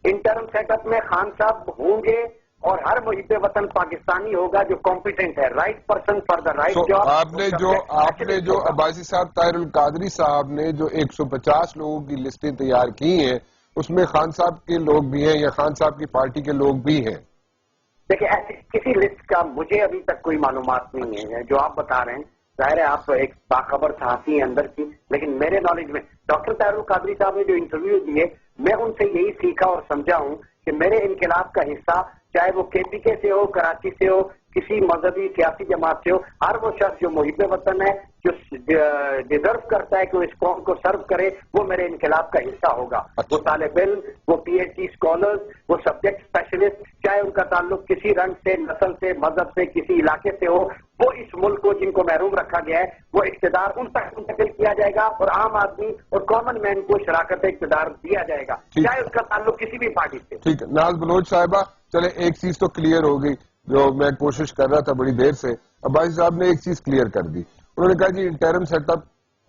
انٹرم سیٹ اپ میں خان صاحب ہوں گے اور ہر محب وطن پاکستانی ہوگا جو کمپیٹنٹ ہے، right person for the right job. آپ نے جو عباسی صاحب طاہر القادری صاحب نے جو 150 لوگوں کی لسٹیں تیار کی ہیں اس میں خان صاحب کے لوگ بھی ہیں یا خان صاحب کی پارٹی کے لوگ بھی ہیں؟ دیکھیں ایسی کسی لسٹ کا مجھے ابھی تک کوئی معلومات نہیں ہے. جو آپ بتا رہے ہیں ظاہر ہے آپ ایک باخبر صحافی ہیں اندر کی، لیکن میرے نالج میں ڈاکٹر طاہر القادری صاحب نے جو انٹرویو دیے میں ان سے یہی سیکھا اور سمجھا ہوں کہ میرے انقلاب کا حصہ چاہے وہ کے پی سے ہو، کراچی سے ہو، کسی مذہبی سیاسی جماعت سے ہو، ہر وہ شخص جو محب وطن ہے جو ڈیزرو کرتا ہے کہ وہ اس قوم کو سرو کرے وہ میرے انقلاب کا حصہ ہوگا. وہ طالب علم، وہ پی ایچ ڈی اسکالرز، وہ سبجیکٹ اسپیشلسٹ، چاہے ان کا تعلق کسی رنگ سے، نسل سے، مذہب سے، کسی علاقے سے ہو، وہ اس ملک کو جن کو محروم رکھا گیا ہے وہ اقتدار ان تک منتقل کیا جائے گا اور عام آدمی اور کامن مین کو شراکت اقتدار دیا جائے گا چاہے اس کا تعلق کسی بھی پارٹی سے. ٹھیک ہے ناز بلوچ صاحبہ، چلے ایک چیز تو کلیئر ہو گئی جو میں کوشش کر رہا تھا بڑی دیر سے. عباسی صاحب نے ایک چیز کلیئر کر دی. انہوں نے کہا جی انٹرم سیٹ اپ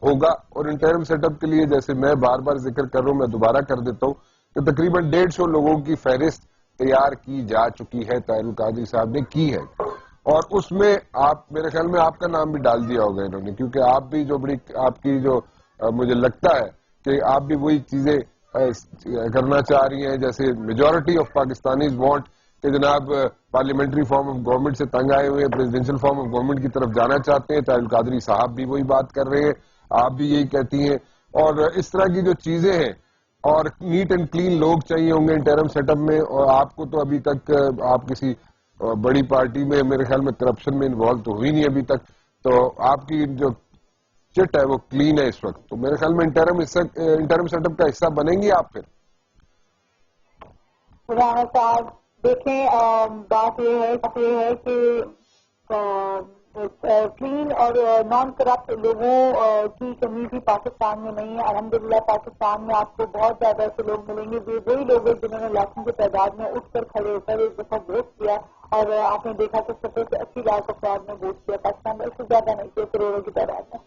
ہوگا اور انٹرم سیٹ اپ کے لیے جیسے میں بار بار ذکر کر رہا ہوں میں دوبارہ کر دیتا ہوں کہ تقریباً 150 لوگوں کی فہرست تیار کی جا چکی ہے، طاہر القادری صاحب نے کی ہے. اور اس میں آپ میرے خیال میں آپ کا نام بھی ڈال دیا ہوگا انہوں نے، کیونکہ آپ بھی جو بڑی آپ کی جو مجھے لگتا ہے کہ آپ بھی وہی چیزیں کرنا چاہ رہی ہیں جیسے میجورٹی آف پاکستانیز وانٹ کہ جناب پارلیمنٹری فارم آف گورنمنٹ سے تنگ آئے ہوئے پریزیڈینشیل فارم آف گورنمنٹ کی طرف جانا چاہتے ہیں. طاہر القادری صاحب بھی وہی بات کر رہے ہیں، آپ بھی یہی کہتی ہیں. اور اس طرح کی جو چیزیں ہیں اور نیٹ اینڈ کلین لوگ چاہیے ہوں گے انٹرم سیٹ اپ میں. اور آپ کو تو ابھی تک آپ کسی بڑی پارٹی میں میرے خیال میں کرپشن میں انوالو تو ہوئی نہیں ابھی تک، تو آپ کی جو چٹ ہے وہ کلین ہے اس وقت. تو میرے خیال میں انٹرم سیٹ اپ کا حصہ بنیں گی آپ پھر؟ رانا صاحب دیکھیں بات یہ ہے کہ کلین اور نان کرپٹ لوگوں کی کمی بھی پاکستان میں نہیں ہے. الحمدللہ پاکستان میں آپ کو بہت زیادہ ایسے لوگ ملیں گے وہی لوگ ہیں جنہوں نے لاکھوں کی تعداد میں اٹھ کر کھڑے ہو کر ایک دفعہ ووٹ کیا اور آپ نے دیکھا کہ 70 سے 80 لاکھ افراد نے ووٹ کیا. پاکستان میں اس سے زیادہ نہیں کیا کروڑوں کی تعداد میں.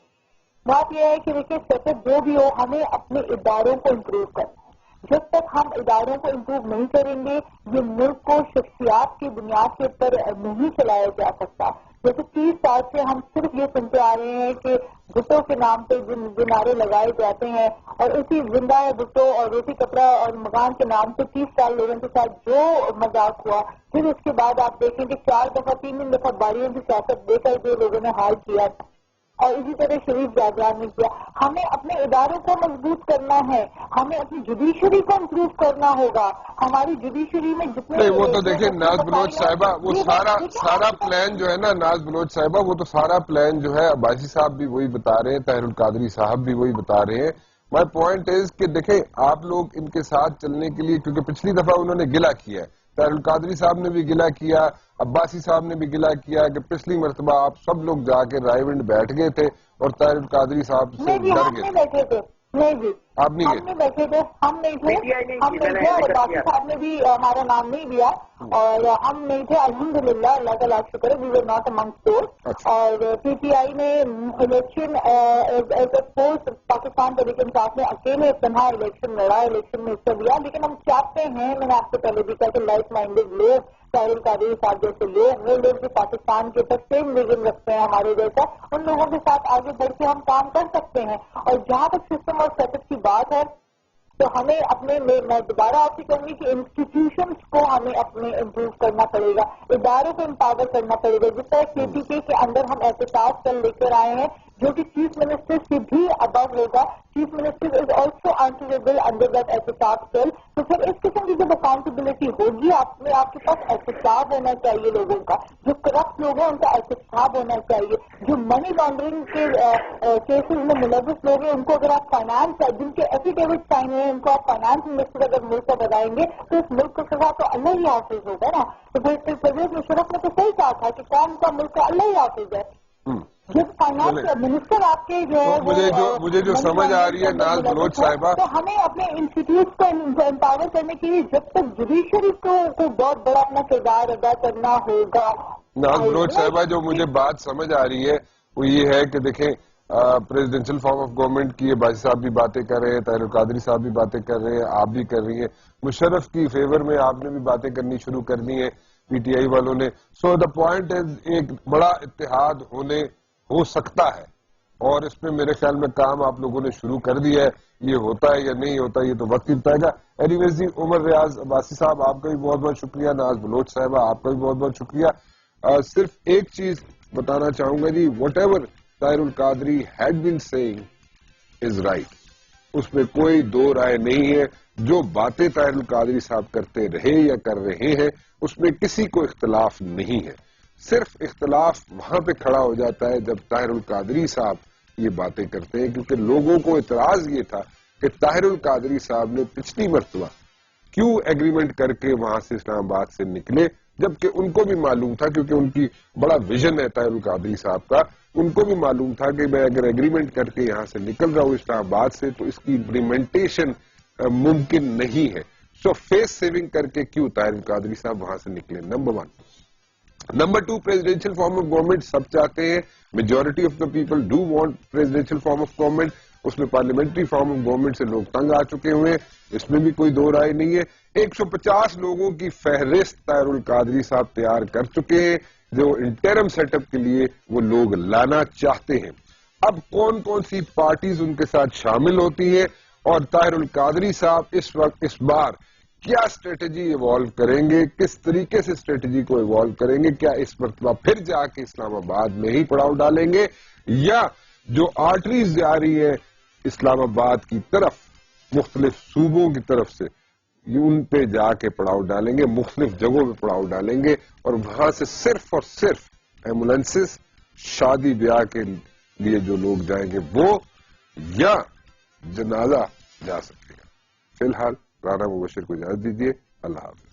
بات یہ ہے کہ دیکھیے سیٹ اپ جو بھی ہو ہمیں اپنے اداروں کو امپروو کرنا ہے. جب تک ہم اداروں کو امپروو نہیں کریں گے یہ ملک کو شخصیات کی بنیاد کے اوپر نہیں چلایا جا سکتا. جیسے 30 سال سے ہم صرف یہ سنتے آ رہے ہیں کہ بھٹو کے نام پہ جو نعرے لگائے جاتے ہیں اور اسی زندہ ہے بھٹو اور روٹی کپڑا اور مکان کے نام پہ 30 سال لوگوں کے ساتھ جو مذاق ہوا. پھر اس کے بعد آپ دیکھیں کہ 4 دفعہ 3 دفعہ باریوں کی سیاست دے کر جو لوگوں نے حال کیا اور اسی طرح شریف جاجان نے کیا. ہمیں اپنے اداروں کو مضبوط کرنا ہے, ہمیں اپنی جوڈیشری کو امپروو کرنا ہوگا. ہماری جوڈیشری میں جتنے نہیں وہ تو دیکھیں ناز بلوچ صاحبہ وہ سارا پلان جو ہے نا ناز بلوچ صاحبہ وہ تو سارا پلان جو ہے عباسی صاحب بھی وہی بتا رہے ہیں, طاہر القادری صاحب بھی وہی بتا رہے ہیں. مائی پوائنٹ از کہ دیکھیں آپ لوگ ان کے ساتھ چلنے کے لیے, کیونکہ پچھلی دفعہ انہوں نے گلہ کیا ہے, طاہر القادری صاحب نے بھی گلہ کیا, عباسی صاحب نے بھی گلہ کیا کہ پچھلی مرتبہ آپ سب لوگ جا کے رائے ونڈ بیٹھ گئے تھے اور طاہر القادری صاحب سے ڈر گئے تھے. نہیں جی آپ نہیں ہم نہیں بیٹھے تھے, ہم نہیں تھے اور عباسی صاحب نے بھی ہمارا نام نہیں لیا اور ہم نہیں تھے. الحمدللہ اللہ کا لاکھ شکر ہے, وی ور ناٹ امنگسٹ دوز. اور پی ٹی آئی نے الیکشن پاکستان تحریک انصاف نے اکیلے تنہا الیکشن لڑا, الیکشن میں حصہ لیا. لیکن ہم چاہتے ہیں, میں نے آپ سے پہلے بھی کہا کہ لائف مائنڈیڈ لوگ طاہر القادری صاحب جیسے لوگ, وہ لوگ جو پاکستان کے اوپر سیم ویژن رکھتے ہیں ہمارے جیسا, ان لوگوں کے ساتھ آگے بڑھ کے ہم کام کر سکتے ہیں. اور جہاں تک سسٹم اور سیٹ اپ کی بات ہے تو ہمیں اپنے, میں دوبارہ آپ سے کہوں گی کہ انسٹیٹیوشنس کو ہمیں اپنے امپروو کرنا پڑے گا, اداروں کو امپاور کرنا پڑے گا. جس طرح کے پی کے اندر ہم احتساب کل لے کر آئے ہیں جو کہ چیف منسٹر سے بھی ابو ہوگا, chief minister is also answerable under that احتساب سیل. تو پھر اس قسم کی جب اکاؤنٹیبلٹی ہوگی آپ کے پاس احتساب ہونا چاہیے لوگوں کا, جو کرپٹ لوگ ہیں ان کا احتساب ہونا چاہیے, جو منی لانڈرنگ کے کیسز میں ملوث لوگ ہیں ان کو اگر آپ فائنانس, جن کے ایفیڈیوٹ سائن ہوئے ان کو آپ فائنانس منسٹر اگر ملک کا بتائیں گے تو اس ملک کا سزا تو اللہ ہی حافظ ہوگا نا. تو پھر پرویز مشرف نے تو صحیح کہا تھا کہ قوم کا ملک کا اللہ ہی حافظ ہے. جب فائنانس منسٹر آپ کے جو ہے مجھے جو سمجھ آ رہی ہے ناز بلوچ صاحبہ, تو ہمیں اپنے انسٹیٹیوٹ کو امپاور کرنے کے لیے جب تک جوڈیشری کو بہت بڑا اپنا کردار ادا کرنا ہوگا. ناز بلوچ صاحبہ جو مجھے بات سمجھ آ رہی ہے وہ یہ ہے کہ دیکھیں پریزیڈینشل فارم آف گورنمنٹ کی عباسی صاحب بھی باتیں کر رہے ہیں, طاہر القادری صاحب بھی باتیں کر رہے ہیں, آپ بھی کر رہی ہیں, مشرف کی فیور میں آپ نے بھی باتیں کرنی شروع کرنی ہے پی ٹی آئی والوں نے. سو دا پوائنٹ از ایک بڑا اتحاد ہو سکتا ہے اور اس میں میرے خیال میں کام آپ لوگوں نے شروع کر دیا ہے. یہ ہوتا ہے یا نہیں ہوتا یہ تو وقت ہی بتائے گا. اینی ویز جی, عمر ریاض عباسی صاحب آپ کا بھی بہت بہت شکریہ, ناز بلوچ صاحبہ آپ کا بھی بہت بہت شکریہ. صرف ایک چیز بتانا چاہوں گا جی, whatever Tahir ul-Qadri had been saying is right, اس میں کوئی دو رائے نہیں ہے. جو باتیں طاہر القادری صاحب کرتے رہے یا کر رہے ہیں اس میں کسی کو اختلاف نہیں ہے. صرف اختلاف وہاں پہ کھڑا ہو جاتا ہے جب طاہر القادری صاحب یہ باتیں کرتے ہیں, کیونکہ لوگوں کو اعتراض یہ تھا کہ طاہر القادری صاحب نے پچھلی مرتبہ کیوں ایگریمنٹ کر کے وہاں سے اسلام آباد سے نکلے, جبکہ ان کو بھی معلوم تھا, کیونکہ ان کی بڑا ویژن ہے طاہر القادری صاحب کا, ان کو بھی معلوم تھا کہ میں اگر ایگریمنٹ کر کے یہاں سے نکل رہا ہوں اسلام آباد سے تو اس کی امپلیمنٹیشن ممکن نہیں ہے. سو فیس سیونگ کر کے کیوں طاہر القادری صاحب وہاں سے نکلے, number 1. Number 2, presidential form of government سب چاہتے ہیں, majority of the people do want presidential form of government. اس میں پارلیمنٹری فارم آف گورنمنٹ سے لوگ تنگ آ چکے ہوئے ہیں, اس میں بھی کوئی دو رائے نہیں ہے. 150 لوگوں کی فہرست طاہر القادری صاحب تیار کر چکے ہیں جو انٹرم سیٹ اپ کے لیے وہ لوگ لانا چاہتے ہیں. اب کون کون سی پارٹیز ان کے ساتھ شامل ہوتی ہیں اور طاہر القادری صاحب اس بار کیا اسٹریٹجی ایوالو کریں گے, کس طریقے سے اسٹریٹجی کو ایوالو کریں گے, کیا اس مرتبہ پھر جا کے اسلام آباد میں ہی پڑاؤ ڈالیں گے یا جو آرٹریز جا رہی ہے اسلام آباد کی طرف مختلف صوبوں کی طرف سے ان پہ جا کے پڑاؤ ڈالیں گے, مختلف جگہوں پہ پڑاؤ ڈالیں گے اور وہاں سے صرف اور صرف ایمبولینسز شادی بیاہ کے لیے جو لوگ جائیں گے وہ یا جنازہ جا سکے گا. فی الحال رانا مبشر کو اجازت دیجیے, اللہ حافظ.